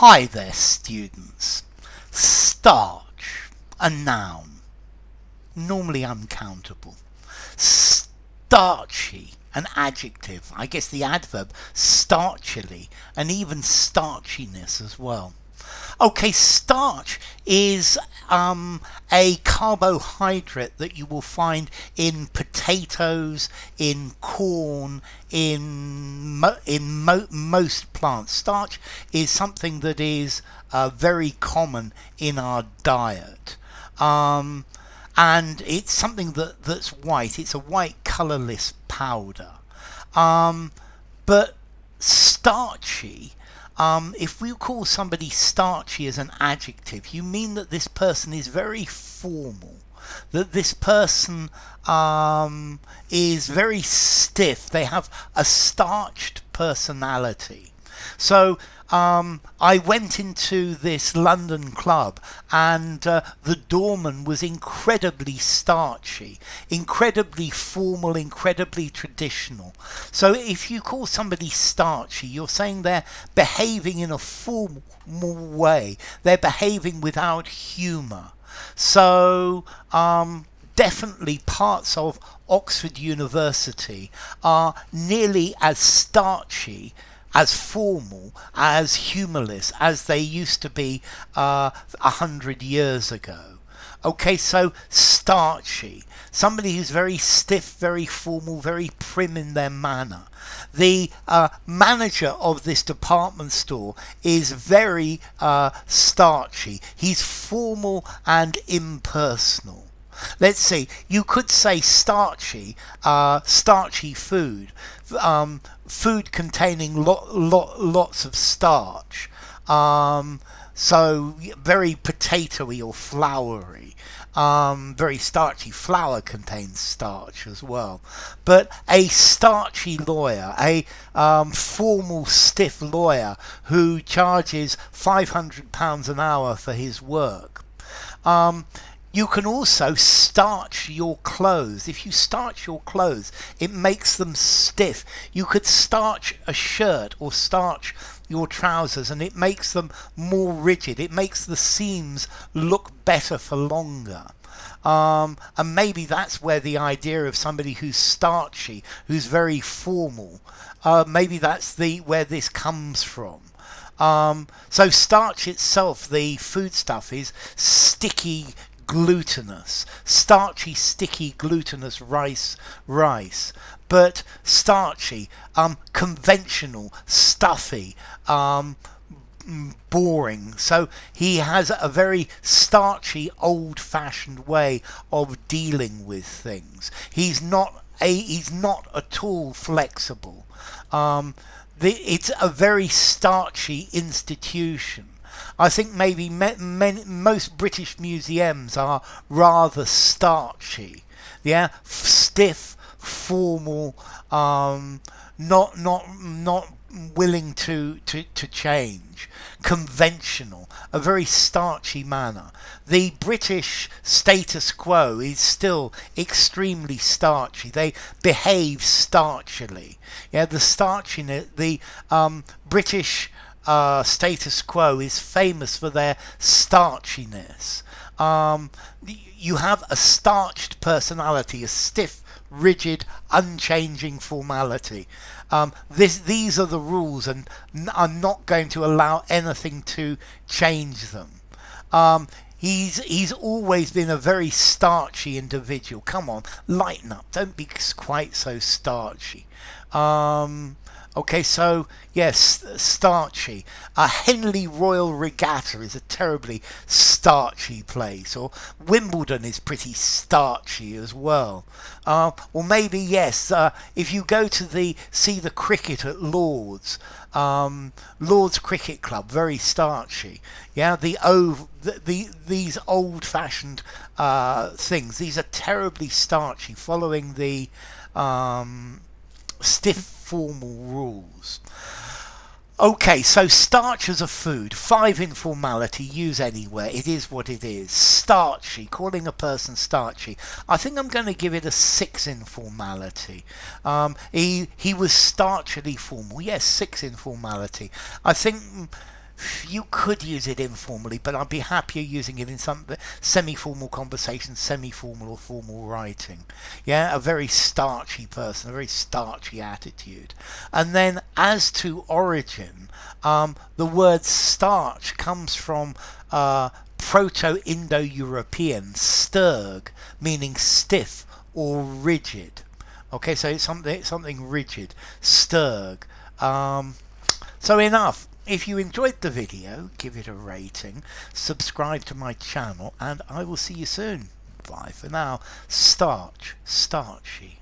Hi there, students. Starch, a noun, normally uncountable. Starchy, an adjective, I guess the adverb starchily, and even starchiness as well. Okay, starch is a carbohydrate that you will find in potatoes, in corn, in most plants. Starch is something that is very common in our diet. And it's something that's white. It's a white colourless powder. But starchy, if we call somebody starchy as an adjective, you mean that this person is very formal, that this person is very stiff, they have a starched personality. So I went into this London club and the doorman was incredibly starchy, incredibly formal, incredibly traditional. So if you call somebody starchy, you're saying they're behaving in a formal way, they're behaving without humour. So definitely parts of Oxford University are nearly as starchy, as formal, as humourless as they used to be 100 years ago. Okay, so starchy, somebody who's very stiff, very formal, very prim in their manner. The manager of this department store is very starchy. He's formal and impersonal. Let's see, you could say starchy, starchy food, food containing lots of starch, so very potatoey or floury, very starchy. Flour contains starch as well. But a starchy lawyer, a formal stiff lawyer who charges £500 an hour for his work. You can also starch your clothes. If you starch your clothes, it makes them stiff. You could starch a shirt or starch your trousers and it makes them more rigid. It makes the seams look better for longer. And maybe that's where the idea of somebody who's starchy, who's very formal, maybe that's where this comes from. So starch itself, the foodstuff, is sticky, glutinous, starchy, sticky, glutinous rice, but starchy, conventional, stuffy, boring. So he has a very starchy, old-fashioned way of dealing with things. He's not at all flexible. It's a very starchy institution. I think maybe most British museums are rather starchy, yeah, stiff, formal, not willing to change, conventional, a very starchy manner. The British status quo is still extremely starchy. They behave starchily. Yeah, the starchiness, the British status quo is famous for their starchiness. You have a starched personality, a stiff, rigid, unchanging formality. These are the rules, and I'm not going to allow anything to change them. He's always been a very starchy individual. Come on, lighten up. Don't be quite so starchy. Okay, so yes, starchy. Henley Royal Regatta is a terribly starchy place, or Wimbledon is pretty starchy as well. Or maybe yes, if you go to see the cricket at Lord's, Lord's Cricket Club, very starchy. Yeah, these old-fashioned things. These are terribly starchy, following the stiff formal rules. Okay, so starch as a food. 5 in formality, use anywhere. It is what it is. Starchy, calling a person starchy. I think I'm going to give it a 6 in formality. He was starchily formal. Yes, 6 in formality. I think You could use it informally, but I'd be happier using it in some semi-formal conversation, semi-formal or formal writing. Yeah, a very starchy person, a very starchy attitude. And then as to origin, the word starch comes from Proto-Indo-European sturg, meaning stiff or rigid. Okay, so it's something rigid, sturg. So enough. If you enjoyed the video, give it a rating, subscribe to my channel, and I will see you soon. Bye for now. Starch Starchy.